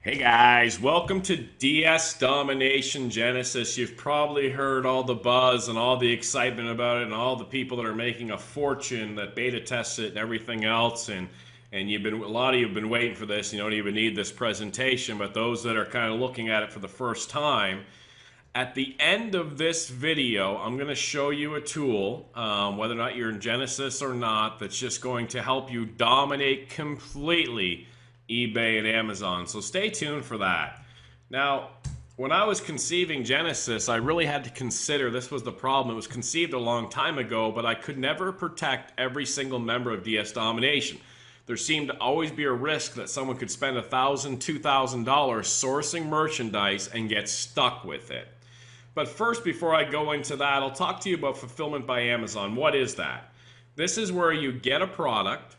Hey guys, welcome to DS Domination Genesis. You've probably heard all the buzz and all the excitement about it and all the people that are making a fortune that beta test it and everything else and a lot of you have been waiting for this. You don't even need this presentation, but those that are kind of looking at it for the first time, at the end of this video, I'm going to show you a tool, whether or not you're in Genesis or not, that's just going to help you dominate completely eBay and Amazon. So stay tuned for that. Now, when I was conceiving Genesis, I really had to consider this was the problem. It was conceived a long time ago, but I could never protect every single member of DS Domination. There seemed to always be a risk that someone could spend $1,000, $2,000 sourcing merchandise and get stuck with it. But first, before I go into that, I'll talk to you about fulfillment by Amazon. What is that? This is where you get a product,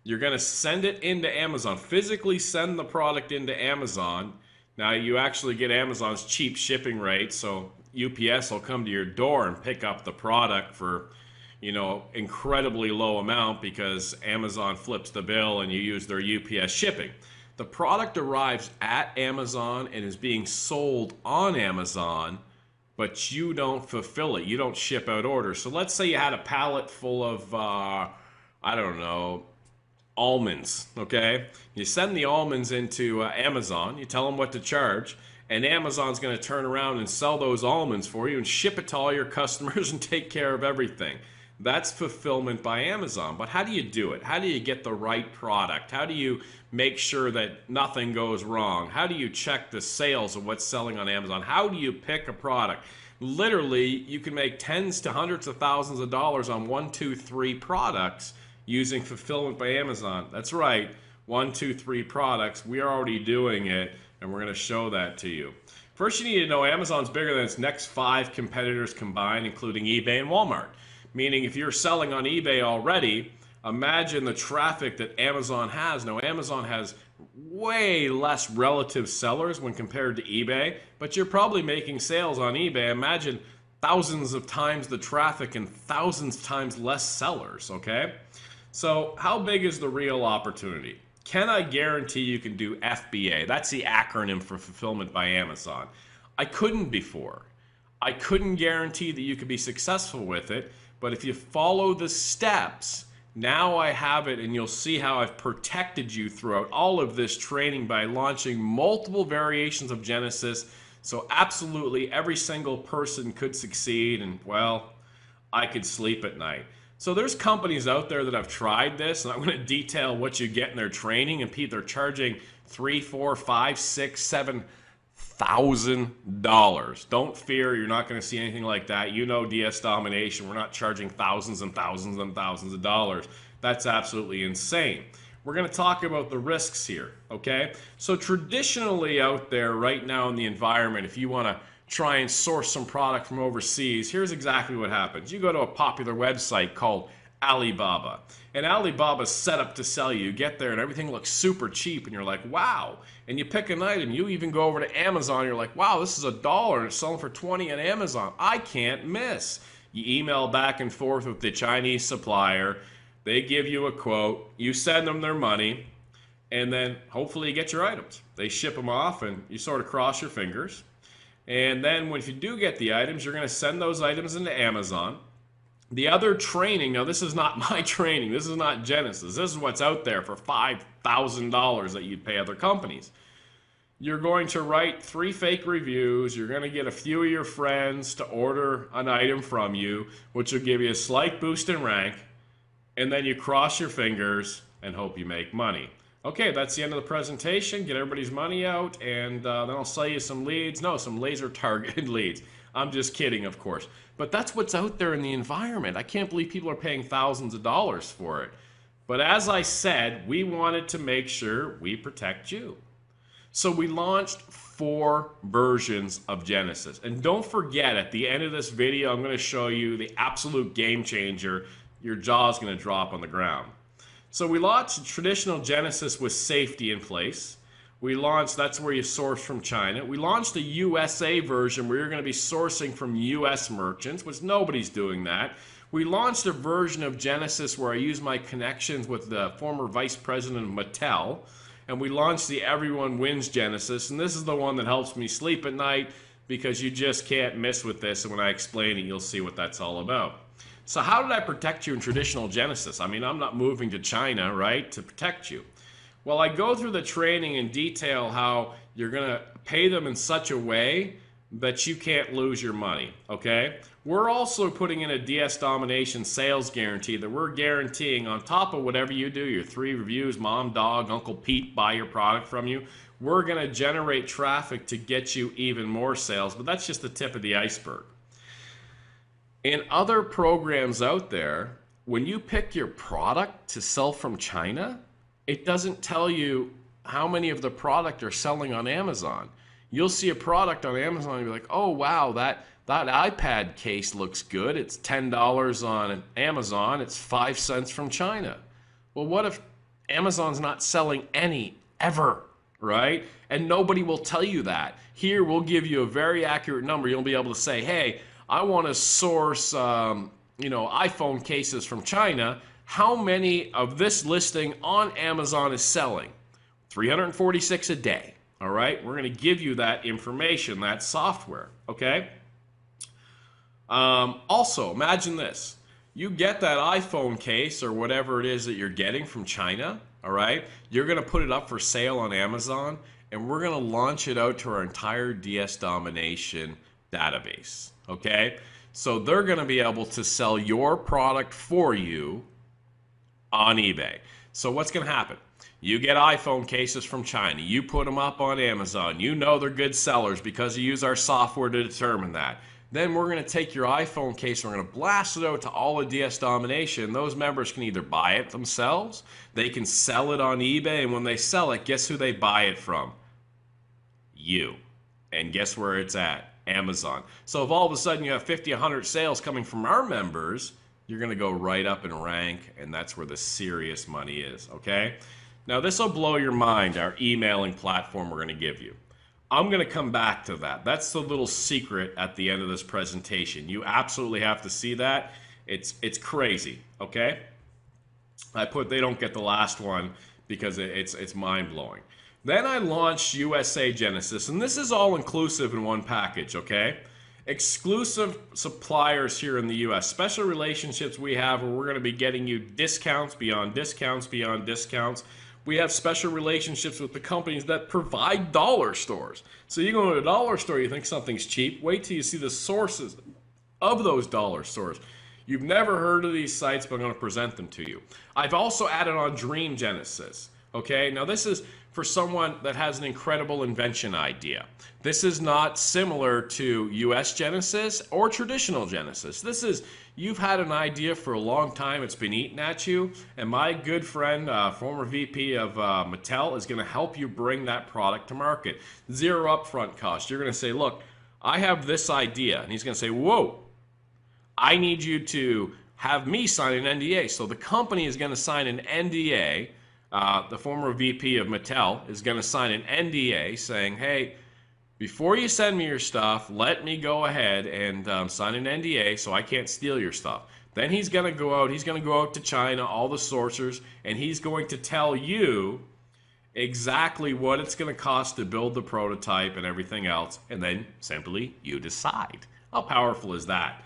you're going to send it into Amazon, physically send the product into Amazon. Now, you actually get Amazon's cheap shipping rate, so UPS will come to your door and pick up the product for, incredibly low amount because Amazon flips the bill and you use their UPS shipping. The product arrives at Amazon and is being sold on Amazon, but you don't fulfill it. You don't ship out orders. So let's say you had a pallet full of, I don't know, almonds, okay? You send the almonds into Amazon, you tell them what to charge, and Amazon's going to turn around and sell those almonds for you and ship it to all your customers and take care of everything. That's fulfillment by Amazon. But how do you do it? How do you get the right product? How do you make sure that nothing goes wrong? How do you check the sales of what's selling on Amazon? How do you pick a product? Literally, you can make tens to hundreds of thousands of dollars on 1, 2, 3 products using fulfillment by Amazon. That's right, 1, 2, 3 products. We are already doing it, and we're going to show that to you. First, you need to know Amazon's bigger than its next 5 competitors combined, including eBay and Walmart. Meaning, if you're selling on eBay already, imagine the traffic that Amazon has. Now, Amazon has way less relative sellers when compared to eBay, but you're probably making sales on eBay. Imagine thousands of times the traffic and thousands times less sellers, okay? So how big is the real opportunity? Can I guarantee you can do FBA? That's the acronym for Fulfillment by Amazon. I couldn't before. I couldn't guarantee that you could be successful with it, but if you follow the steps, now I have it, and you'll see how I've protected you throughout all of this training by launching multiple variations of Genesis. So absolutely every single person could succeed, and well, I could sleep at night. So there's companies out there that have tried this, and I'm going to detail what you get in their training, and they're charging $3, $4, $5, $6, $7,000. Don't fear, you're not going to see anything like that. You know DS Domination, we're not charging thousands and thousands and thousands of dollars. That's absolutely insane. We're going to talk about the risks here, okay? So traditionally out there right now in the environment, if you want to try and source some product from overseas, here's exactly what happens. You go to a popular website called Alibaba, and Alibaba's set up to sell you. You get there and everything looks super cheap, and you're like, wow. And you pick an item. You even go over to Amazon, and you're like, wow, this is $1 and it's selling for 20 on Amazon. I can't miss. You email back and forth with the Chinese supplier. They give you a quote. You send them their money, and then hopefully you get your items. They ship them off, and you sort of cross your fingers. And then if you do get the items, you're going to send those items into Amazon. The other training, now this is not my training, this is not Genesis, this is what's out there for $5,000 that you'd pay other companies. You're going to write 3 fake reviews, you're going to get a few of your friends to order an item from you, which will give you a slight boost in rank, and then you cross your fingers and hope you make money. Okay, that's the end of the presentation. Get everybody's money out, and then I'll sell you some leads. No, some laser-targeted leads. I'm just kidding, of course. But that's what's out there in the environment. I can't believe people are paying thousands of dollars for it. But as I said, we wanted to make sure we protect you. So we launched 4 versions of Genesis. And don't forget, at the end of this video, I'm going to show you the absolute game changer. Your jaw's going to drop on the ground. So we launched traditional Genesis with safety in place. We launched, that's where you source from China. We launched a USA version where you're going to be sourcing from US merchants, which nobody's doing that. We launched a version of Genesis where I use my connections with the former vice president of Mattel. and we launched the Everyone Wins Genesis, and this is the one that helps me sleep at night because you just can't miss with this, and when I explain it, you'll see what that's all about. So how did I protect you in traditional Genesis? I mean, I'm not moving to China, right, to protect you. Well, I go through the training in detail how you're going to pay them in such a way that you can't lose your money, okay? We're also putting in a DS Domination sales guarantee that we're guaranteeing on top of whatever you do, your 3 reviews, mom, dog, Uncle Pete buy your product from you, we're going to generate traffic to get you even more sales, but that's just the tip of the iceberg. In other programs out there, when you pick your product to sell from China, it doesn't tell you how many of the product are selling on Amazon. You'll see a product on Amazon and be like, oh wow, that iPad case looks good. It's $10 on Amazon. It's 5 cents from China. Well, what if Amazon's not selling any ever, right? And nobody will tell you that. Here, we'll give you a very accurate number. You'll be able to say, hey, I want to source, iPhone cases from China. How many of this listing on Amazon is selling? 346 a day. All right, we're going to give you that information, that software. Okay. Also, imagine this: you get that iPhone case or whatever it is that you're getting from China. All right, you're going to put it up for sale on Amazon, and we're going to launch it out to our entire DS Domination database. Okay, so they're going to be able to sell your product for you on eBay. So what's going to happen? You get iPhone cases from China. You put them up on Amazon. You know they're good sellers because you use our software to determine that. Then we're going to take your iPhone case and we're going to blast it out to all of DS Domination. Those members can either buy it themselves, they can sell it on eBay, and when they sell it, guess who they buy it from? You. And guess where it's at? Amazon. So if all of a sudden you have 50, 100 sales coming from our members, you're going to go right up in rank, and that's where the serious money is, okay? Now this will blow your mind, our emailing platform we're going to give you. I'm going to come back to that. That's the little secret at the end of this presentation. You absolutely have to see that. It's crazy, okay? They don't get the last one because it's mind-blowing. Then I launched USA Genesis, and this is all inclusive in one package, okay? Exclusive suppliers here in the US, special relationships we have where we're going to be getting you discounts beyond discounts beyond discounts. We have special relationships with the companies that provide dollar stores. So you go to a dollar store, you think something's cheap. Wait till you see the sources of those dollar stores. You've never heard of these sites, but I'm going to present them to you. I've also added on Dream Genesis. Okay, now this is for someone that has an incredible invention idea. This is not similar to US Genesis or traditional Genesis. This is, you've had an idea for a long time, it's been eating at you, and my good friend, former VP of Mattel, is going to help you bring that product to market. Zero upfront cost. You're going to say, look, I have this idea, and he's going to say, whoa, I need you to have me sign an NDA. So the company is going to sign an NDA. The former VP of Mattel is going to sign an NDA saying, hey, before you send me your stuff, let me go ahead and sign an NDA so I can't steal your stuff. Then he's going to go out to China, all the sourcers, and he's going to tell you exactly what it's going to cost to build the prototype and everything else, and then simply you decide. How powerful is that?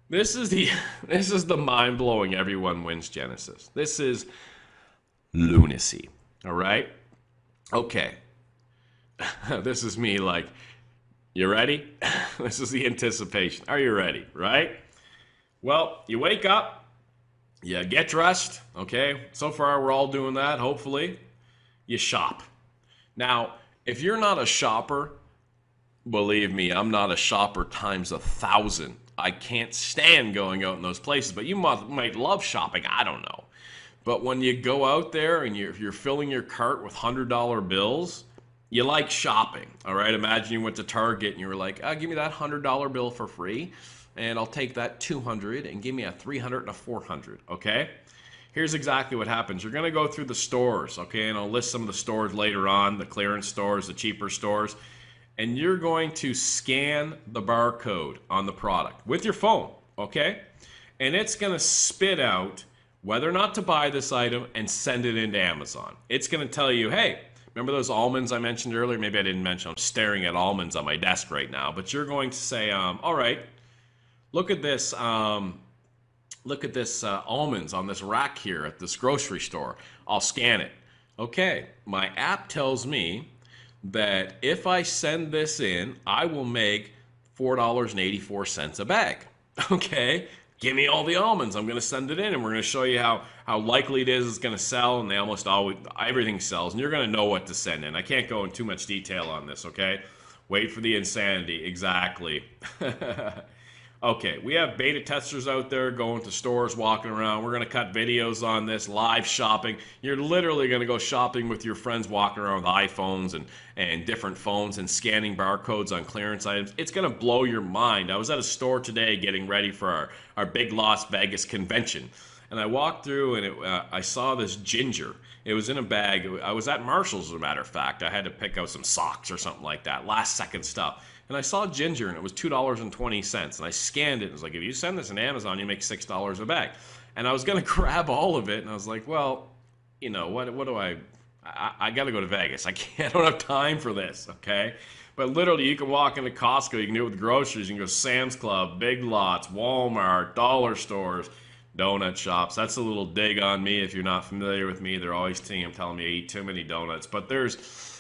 This is the mind-blowing Everyone Wins Genesis. This is lunacy. All right? Okay. This is me like, you ready? This is the anticipation. Are you ready? Right? Well, you wake up, you get dressed, okay? So far, we're all doing that, hopefully. You shop. Now, if you're not a shopper, believe me, I'm not a shopper times 1,000. I can't stand going out in those places, but you might love shopping. I don't know. But when you go out there and you're filling your cart with $100 bills, you like shopping, all right? Imagine you went to Target and you were like, give me that $100 bill for free, and I'll take that $200 and give me a $300 and a $400, okay? Here's exactly what happens. You're going to go through the stores, okay? And I'll list some of the stores later on, the clearance stores, the cheaper stores, and you're going to scan the barcode on the product with your phone, okay? And it's going to spit out whether or not to buy this item and send it into Amazon. It's going to tell you, hey, Remember those almonds I mentioned earlier? Maybe I didn't mention. I'm staring at almonds on my desk right now. But you're going to say, all right, look at this. Look at this almonds on this rack here at this grocery store. I'll scan it. Okay, my app tells me that if I send this in, I will make $4.84 a bag. Okay, give me all the almonds. I'm going to send it in, and we're going to show you how likely it is it's going to sell, and they almost always, everything sells, and you're going to know what to send in. I can't go in too much detail on this, okay? Wait for the insanity. Exactly. Okay, we have beta testers out there going to stores, walking around. We're going to cut videos on this, live shopping. You're literally going to go shopping with your friends, walking around with iPhones and different phones and scanning barcodes on clearance items. It's going to blow your mind. I was at a store today getting ready for our big Las Vegas convention. And I walked through and I saw this ginger. It was in a bag. I was at Marshall's, as a matter of fact. I had to pick out some socks or something like that, last second stuff. And I saw ginger and it was $2.20. And I scanned it and it was like, if you send this on Amazon, you make $6 a bag. And I was going to grab all of it. And I was like, well, you know, what do I got to go to Vegas. I don't have time for this, okay? But literally, you can walk into Costco. You can do it with groceries. You can go Sam's Club, Big Lots, Walmart, dollar stores, donut shops. That's a little dig on me. If you're not familiar with me, they're always telling me I eat too many donuts. But there's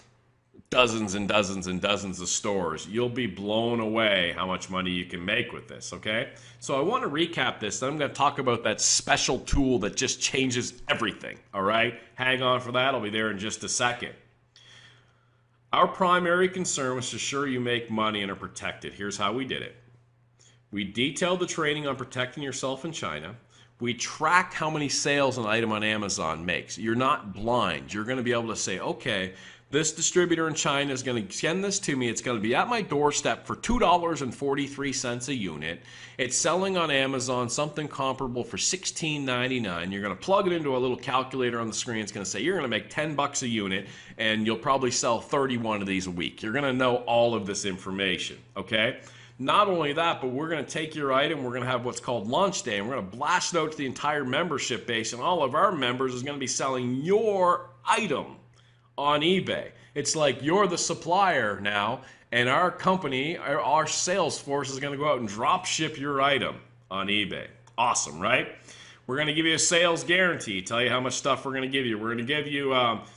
dozens and dozens and dozens of stores. You'll be blown away how much money you can make with this, okay? So I want to recap this. Then I'm going to talk about that special tool that just changes everything, all right? Hang on for that. I'll be there in just a second. Our primary concern was to ensure you make money and are protected. Here's how we did it. We detailed the training on protecting yourself in China. We tracked how many sales an item on Amazon makes. You're not blind. You're going to be able to say, okay, this distributor in China is going to send this to me. It's going to be at my doorstep for $2.43 a unit. It's selling on Amazon something comparable for $16.99. You're going to plug it into a little calculator on the screen. It's going to say you're going to make $10 a unit, and you'll probably sell 31 of these a week. You're going to know all of this information, okay? Not only that, but we're going to take your item, we're going to have what's called launch day, and we're going to blast it out to the entire membership base, and all of our members is going to be selling your item on eBay. It's like you're the supplier now, and our company, our sales force is going to go out and drop ship your item on eBay. Awesome, right? We're going to give you a sales guarantee, tell you how much stuff we're going to give you. We're going to give you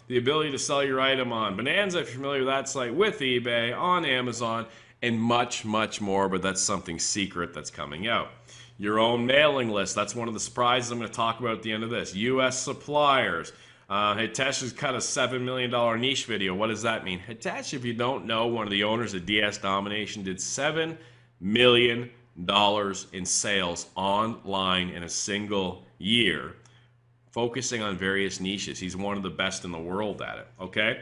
the ability to sell your item on Bonanza, if you're familiar with that site, with eBay, on Amazon, and much, much more, but that's something secret that's coming out. Your own mailing list, that's one of the surprises I'm going to talk about at the end of this. U.S. suppliers. Hitesh has cut a $7 million niche video. What does that mean? Hitesh, if you don't know, one of the owners of DS Domination did $7 million in sales online in a single year, focusing on various niches. He's one of the best in the world at it, okay?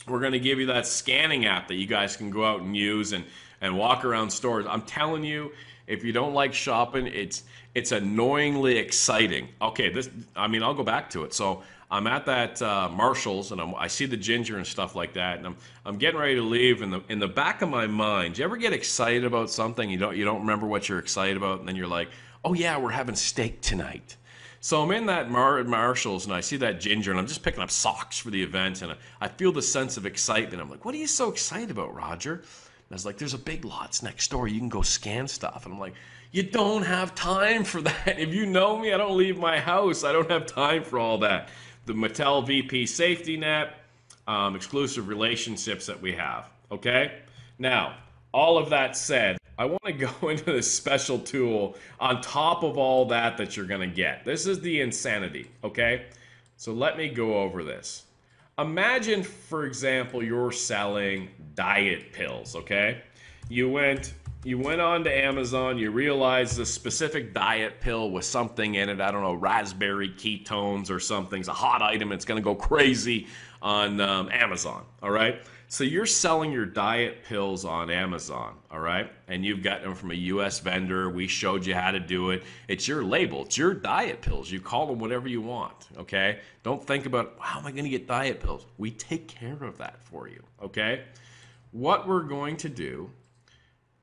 We're going to give you that scanning app that you guys can go out and use and walk around stores. I'm telling you, if you don't like shopping, it's annoyingly exciting. Okay, I'll go back to it. So I'm at that Marshall's, and I see the ginger and stuff like that, and I'm getting ready to leave. And in the back of my mind, do you ever get excited about something you don't remember what you're excited about, and then you're like, oh yeah, we're having steak tonight. So I'm in that Marshall's, and I see that ginger, and I'm just picking up socks for the event, and I feel the sense of excitement. I'm like, what are you so excited about, Roger? And I was like, there's a Big Lots next door. You can go scan stuff. And I'm like, you don't have time for that. If you know me, I don't leave my house. I don't have time for all that. The Mattel VP safety net, exclusive relationships that we have, okay? Now, all of that said, I want to go into this special tool on top of all that you're going to get. This is the insanity, okay? So let me go over this. Imagine, for example, you're selling diet pills, okay? You went on to Amazon, you realized a specific diet pill with something in it, I don't know, raspberry ketones or something. It's a hot item, it's going to go crazy on Amazon, all right? So you're selling your diet pills on Amazon, all right? And you've got them from a U.S. vendor. We showed you how to do it. It's your label. It's your diet pills. You call them whatever you want, okay? Don't think about, how am I going to get diet pills? We take care of that for you, okay? What we're going to do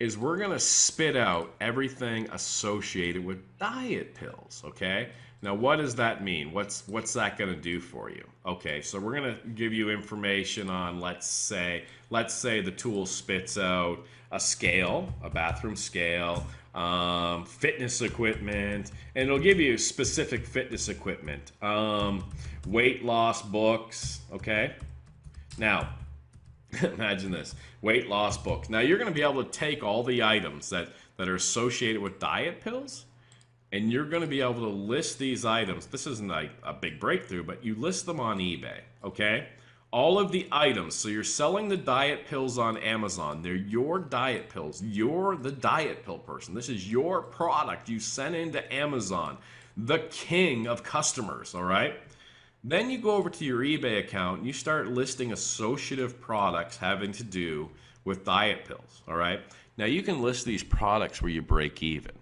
is we're going to spit out everything associated with diet pills, okay? Now, what does that mean? What's that going to do for you? Okay, so we're going to give you information on, let's say the tool spits out a scale, a bathroom scale, fitness equipment, and it'll give you specific fitness equipment, weight loss books, okay? Now, imagine this, weight loss books. Now, you're going to be able to take all the items that are associated with diet pills, and you're going to be able to list these items. This isn't like a big breakthrough, but you list them on eBay, okay? All of the items. So you're selling the diet pills on Amazon. They're your diet pills. You're the diet pill person. This is your product you sent into Amazon, the king of customers, all right? Then you go over to your eBay account and you start listing associative products having to do with diet pills, all right? Now you can list these products where you break even.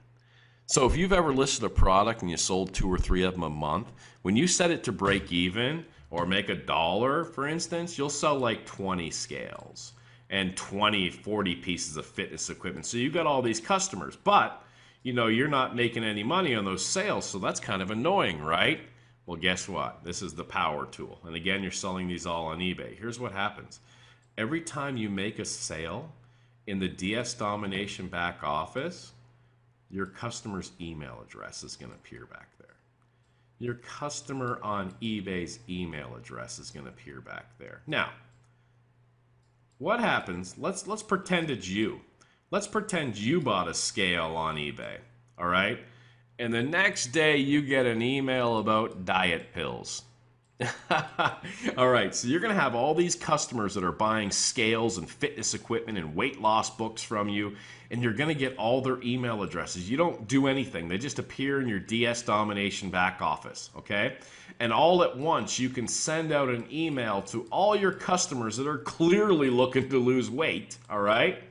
So if you've ever listed a product and you sold 2 or 3 of them a month, when you set it to break even or make $1, for instance, you'll sell like 20 scales and 20, 40 pieces of fitness equipment. So you've got all these customers, but you know, you're not making any money on those sales. So that's kind of annoying, right? Well, guess what? This is the power tool. And again, you're selling these all on eBay. Here's what happens. Every time you make a sale in the DS Domination back office, your customer's email address is going to appear back there. Your customer on eBay's email address is going to appear back there. Now, what happens? Let's pretend it's you. Let's pretend you bought a scale on eBay, all right? And the next day you get an email about diet pills. All right, so you're going to have all these customers that are buying scales and fitness equipment and weight loss books from you, and you're going to get all their email addresses. You don't do anything. They just appear in your DS Domination back office, okay? And all at once, you can send out an email to all your customers that are clearly looking to lose weight, all right,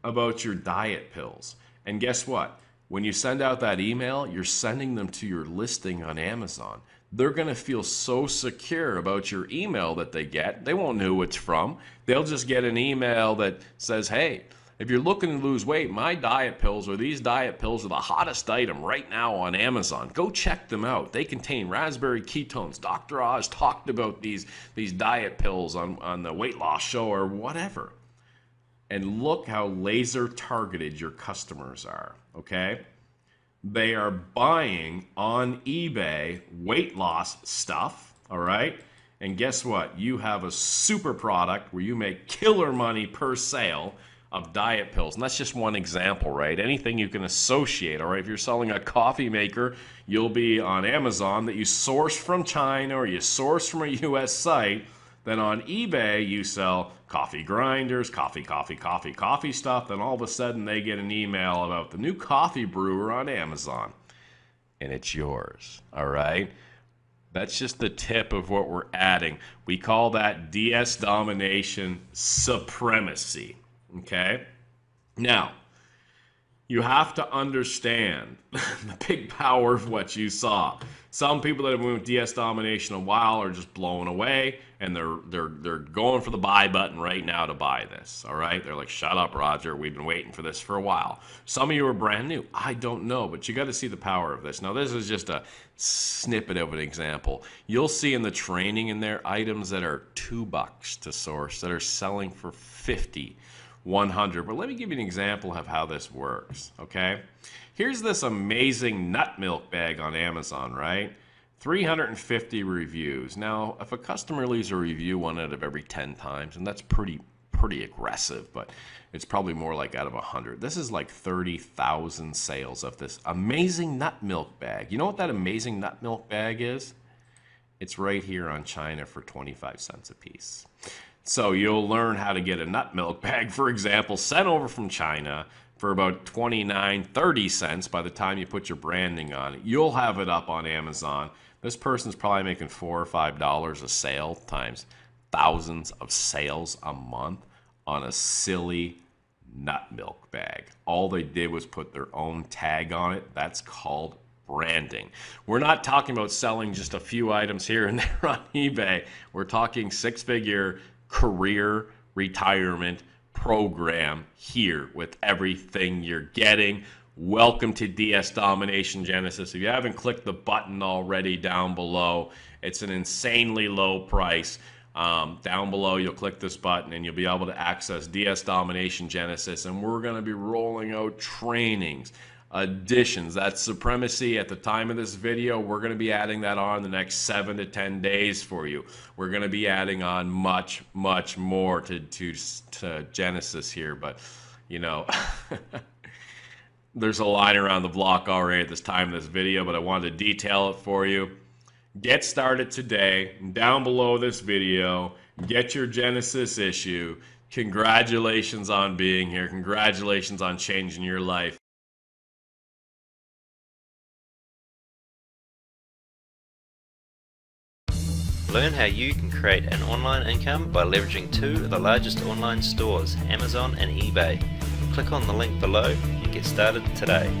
about your diet pills. And guess what? When you send out that email, you're sending them to your listing on Amazon. They're going to feel so secure about your email that they get. They won't know who it's from. They'll just get an email that says, hey, if you're looking to lose weight, my diet pills or these diet pills are the hottest item right now on Amazon. Go check them out. They contain raspberry ketones. Dr. Oz talked about these diet pills on the weight loss show or whatever. And look how laser targeted your customers are, okay? They are buying on eBay weight loss stuff, all right? And guess what? You have a super product where you make killer money per sale of diet pills. And that's just one example, right? Anything you can associate, all right? If you're selling a coffee maker, you'll be on Amazon that you source from China or you source from a US site. Then on eBay, you sell coffee grinders, coffee stuff. Then all of a sudden, they get an email about the new coffee brewer on Amazon. And it's yours, all right? That's just the tip of what we're adding. We call that DS Domination supremacy, okay? Now, you have to understand the big power of what you saw. Some people that have been with DS Domination a while are just blown away, and they're going for the buy button right now to buy this, all right? They're like, shut up, Roger. We've been waiting for this for a while. Some of you are brand new. I don't know, but you got to see the power of this. Now, this is just a snippet of an example. You'll see in the training in there items that are $2 to source that are selling for 50, 100. But let me give you an example of how this works, okay? Here's this amazing nut milk bag on Amazon, right? 350 reviews. Now, if a customer leaves a review 1 out of every 10 times, and that's pretty aggressive, but it's probably more like out of 100. This is like 30,000 sales of this amazing nut milk bag. You know what that amazing nut milk bag is? It's right here on China for 25 cents a piece. So you'll learn how to get a nut milk bag, for example, sent over from China for about 29, 30 cents by the time you put your branding on it. You'll have it up on Amazon. This person's probably making $4 or $5 a sale times thousands of sales a month on a silly nut milk bag. All they did was put their own tag on it. That's called branding. We're not talking about selling just a few items here and there on eBay. We're talking 6-figure career, retirement, program here with everything you're getting. Welcome to DS Domination Genesis. If you haven't clicked the button already down below, it's an insanely low price. Down below, you'll click this button and you'll be able to access DS Domination Genesis, and we're going to be rolling out trainings, additions. That's Supremacy. At the time of this video, we're going to be adding that on the next 7 to 10 days for you. We're going to be adding on much more to Genesis here, but you know, there's a line around the block already at this time of this video, but I wanted to detail it for you. Get started today. Down below this video, get your Genesis issue. Congratulations on being here. Congratulations on changing your life. Learn how you can create an online income by leveraging two of the largest online stores, Amazon and eBay. Click on the link below and get started today.